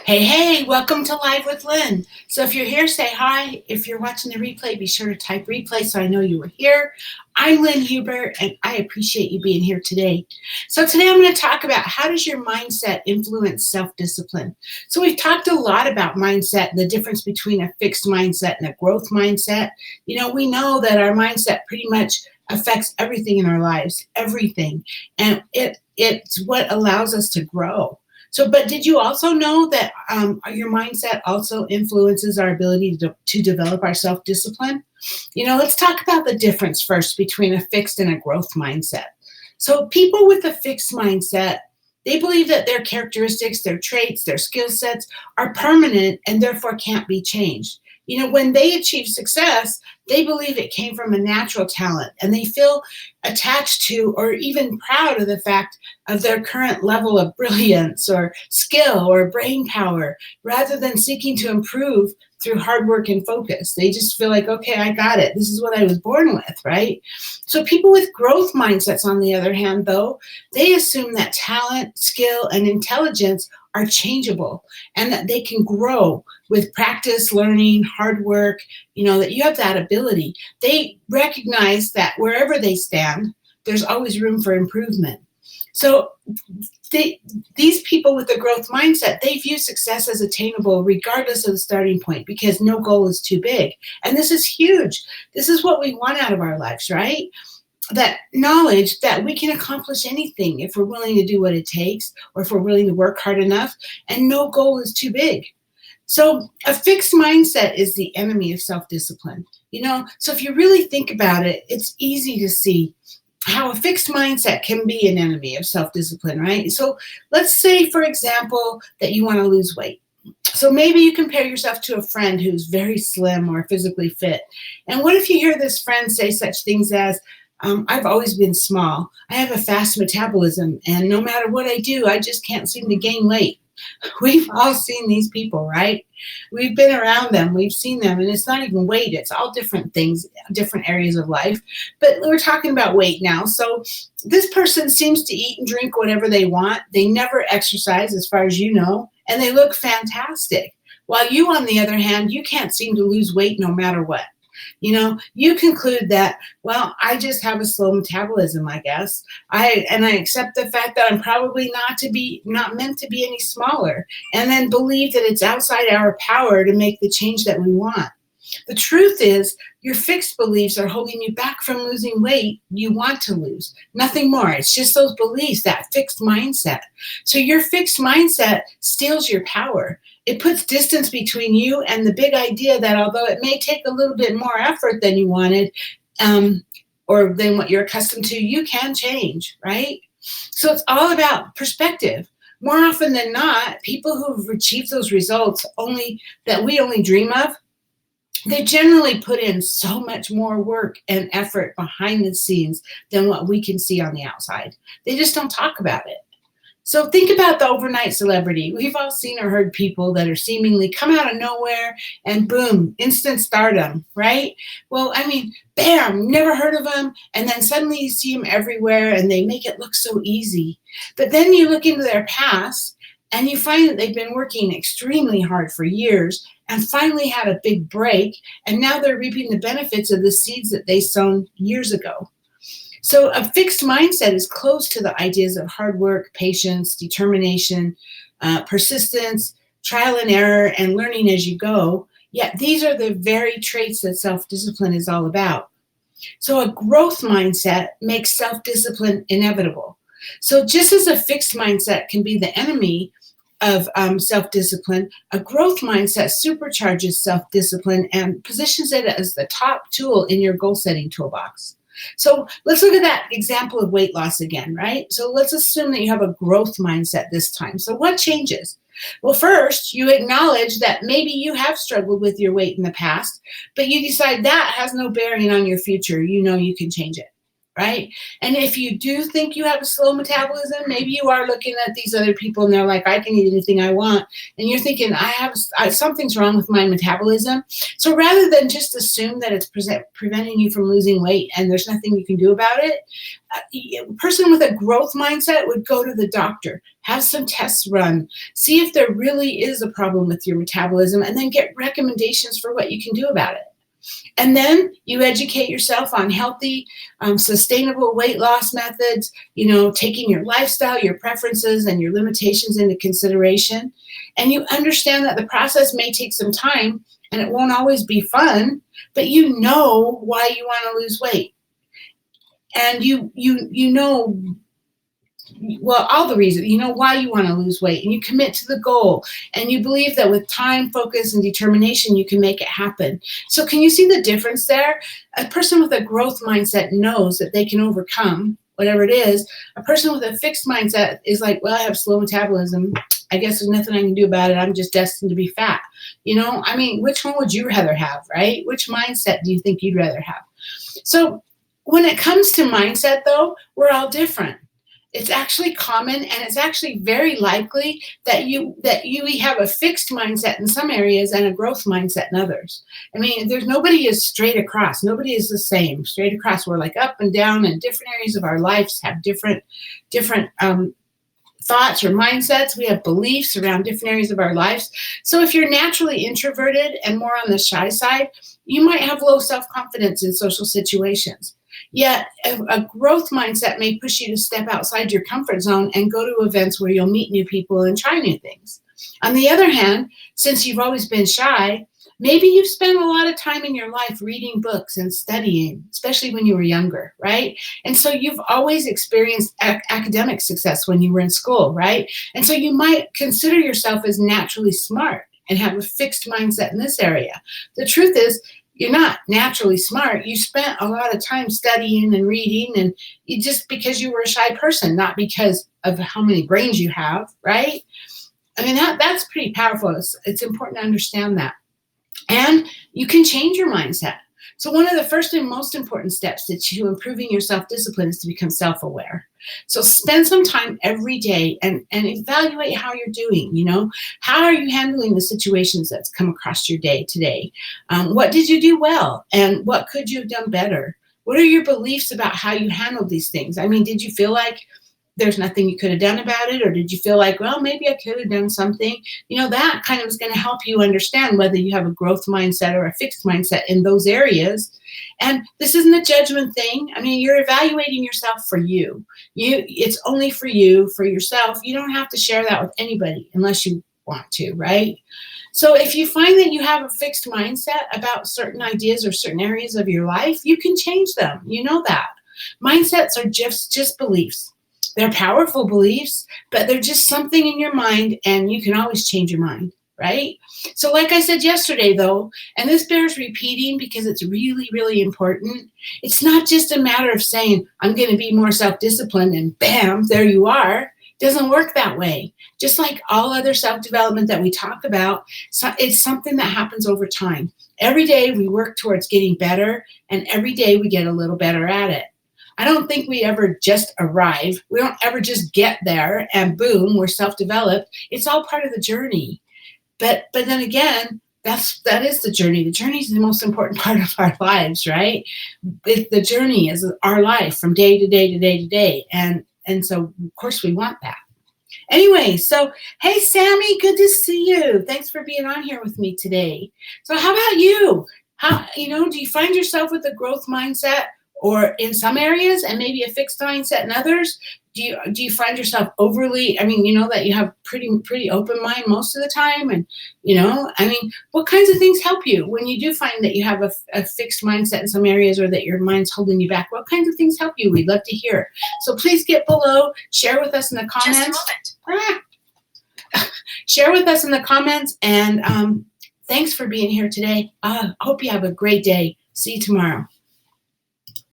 Hey, welcome to Live with Lynn. So if you're here, say hi. If you're watching the replay, be sure to type replay so I know you were here. I'm Lynn Huber, and I appreciate you being here today. So today I'm going to talk about how does your mindset influence self-discipline. So we've talked a lot about mindset and the difference between a fixed mindset and a growth mindset. We know that our mindset pretty much affects everything in our lives, everything. And it's what allows us to grow. But did you also know that your mindset also influences our ability to develop our self-discipline? Let's talk about the difference first between a fixed and a growth mindset. So people with a fixed mindset, they believe that their characteristics, their traits, their skill sets are permanent and therefore can't be changed. When they achieve success, they believe it came from a natural talent and they feel attached to or even proud of the fact of their current level of brilliance or skill or brain power rather than seeking to improve through hard work and focus. They just feel like, okay, I got it. This is what I was born with, right? So people with growth mindsets, on the other hand, though, they assume that talent, skill, and intelligence are changeable and that they can grow with practice, learning, hard work, that you have that ability. They recognize that wherever they stand, there's always room for improvement. So these people with the growth mindset, they view success as attainable regardless of the starting point because no goal is too big. And this is huge. This is what we want out of our lives, right? That knowledge that we can accomplish anything if we're willing to do what it takes or if we're willing to work hard enough, and no goal is too big. So a fixed mindset is the enemy of self-discipline. So if you really think about it, it's easy to see how a fixed mindset can be an enemy of self-discipline, right? So let's say, for example, that you want to lose weight. So maybe you compare yourself to a friend who's very slim or physically fit. And what if you hear this friend say such things as, I've always been small. I have a fast metabolism, and no matter what I do, I just can't seem to gain weight. We've all seen these people, right? We've been around them. We've seen them, and it's not even weight. It's all different things, different areas of life. But we're talking about weight now. So this person seems to eat and drink whatever they want. They never exercise, as far as you know, and they look fantastic. While you, on the other hand, you can't seem to lose weight no matter what. You conclude that, well, I just have a slow metabolism, I guess. I accept the fact that I'm probably not meant to be any smaller, and then believe that it's outside our power to make the change that we want. The truth is, your fixed beliefs are holding you back from losing weight you want to lose. Nothing more. It's just those beliefs, that fixed mindset. So your fixed mindset steals your power. It puts distance between you and the big idea that although it may take a little bit more effort than you wanted, or than what you're accustomed to, you can change, right? So it's all about perspective. More often than not, people who've achieved those results that we only dream of, they generally put in so much more work and effort behind the scenes than what we can see on the outside. They just don't talk about it. So think about the overnight celebrity. We've all seen or heard people that are seemingly come out of nowhere and boom, instant stardom, right? Well, bam, never heard of them. And then suddenly you see them everywhere and they make it look so easy. But then you look into their past and you find that they've been working extremely hard for years and finally had a big break. And now they're reaping the benefits of the seeds that they sown years ago. So a fixed mindset is close to the ideas of hard work, patience, determination, persistence, trial and error, and learning as you go. Yet these are the very traits that self-discipline is all about. So a growth mindset makes self-discipline inevitable. So just as a fixed mindset can be the enemy of self-discipline, a growth mindset supercharges self-discipline and positions it as the top tool in your goal-setting toolbox. So let's look at that example of weight loss again, right? So let's assume that you have a growth mindset this time. So what changes? Well, first, you acknowledge that maybe you have struggled with your weight in the past, but you decide that has no bearing on your future. You know you can change it. right? And if you do think you have a slow metabolism, maybe you are looking at these other people and they're like, I can eat anything I want. And you're thinking, something's wrong with my metabolism. So rather than just assume that it's preventing you from losing weight and there's nothing you can do about it, a person with a growth mindset would go to the doctor, have some tests run, see if there really is a problem with your metabolism, and then get recommendations for what you can do about it. And then you educate yourself on healthy, sustainable weight loss methods, taking your lifestyle, your preferences, and your limitations into consideration. And you understand that the process may take some time and it won't always be fun, but you know why you want to lose weight. And you know, well, all the reasons, why you want to lose weight, and you commit to the goal, and you believe that with time, focus, and determination, you can make it happen. So can you see the difference there? A person with a growth mindset knows that they can overcome whatever it is. A person with a fixed mindset is like, well, I have slow metabolism. I guess there's nothing I can do about it. I'm just destined to be fat. Which one would you rather have, right? Which mindset do you think you'd rather have? So when it comes to mindset, though, we're all different. It's actually common, and it's actually very likely that you have a fixed mindset in some areas and a growth mindset in others. Nobody is straight across. Nobody is the same. Straight across, we're like up and down, and different areas of our lives have different thoughts or mindsets. We have beliefs around different areas of our lives. So if you're naturally introverted and more on the shy side, you might have low self-confidence in social situations. Yet a growth mindset may push you to step outside your comfort zone and go to events where you'll meet new people and try new things. On the other hand, since you've always been shy, maybe you've spent a lot of time in your life reading books and studying, especially when you were younger, right? And so you've always experienced academic success when you were in school, right? And so you might consider yourself as naturally smart and have a fixed mindset in this area. The truth is, you're not naturally smart. You spent a lot of time studying and reading, and just because you were a shy person, not because of how many brains you have, right? That's pretty powerful. It's important to understand that. And you can change your mindset. So one of the first and most important steps to improving your self-discipline is to become self-aware. So spend some time every day and evaluate how you're doing. How are you handling the situations that's come across your day today? What did you do well? And what could you have done better? What are your beliefs about how you handled these things? Did you feel like there's nothing you could have done about it? Or did you feel like, well, maybe I could have done something? That kind of is going to help you understand whether you have a growth mindset or a fixed mindset in those areas. And this isn't a judgment thing. You're evaluating yourself for you. It's only for you, for yourself. You don't have to share that with anybody unless you want to, right? So if you find that you have a fixed mindset about certain ideas or certain areas of your life, you can change them. You know that. Mindsets are just beliefs. They're powerful beliefs, but they're just something in your mind, and you can always change your mind, right? So like I said yesterday, though, and this bears repeating because it's really, really important, it's not just a matter of saying, I'm going to be more self-disciplined, and bam, there you are. It doesn't work that way. Just like all other self-development that we talk about, it's something that happens over time. Every day we work towards getting better, and every day we get a little better at it. I don't think we ever just arrive. We don't ever just get there and boom, we're self-developed. It's all part of the journey. But then again, that is the journey. The journey is the most important part of our lives, right? The journey is our life from day to day to day to day. And so, of course, we want that. Anyway, so, hey, Sammy, good to see you. Thanks for being on here with me today. So how about you? Do you find yourself with a growth mindset? Or in some areas, and maybe a fixed mindset in others? Do you find yourself overly, that you have pretty open mind most of the time? And, what kinds of things help you when you do find that you have a fixed mindset in some areas, or that your mind's holding you back? What kinds of things help you? We'd love to hear. So please get below, share with us in the comments. Just a moment. Share with us in the comments, and thanks for being here today. I hope you have a great day. See you tomorrow.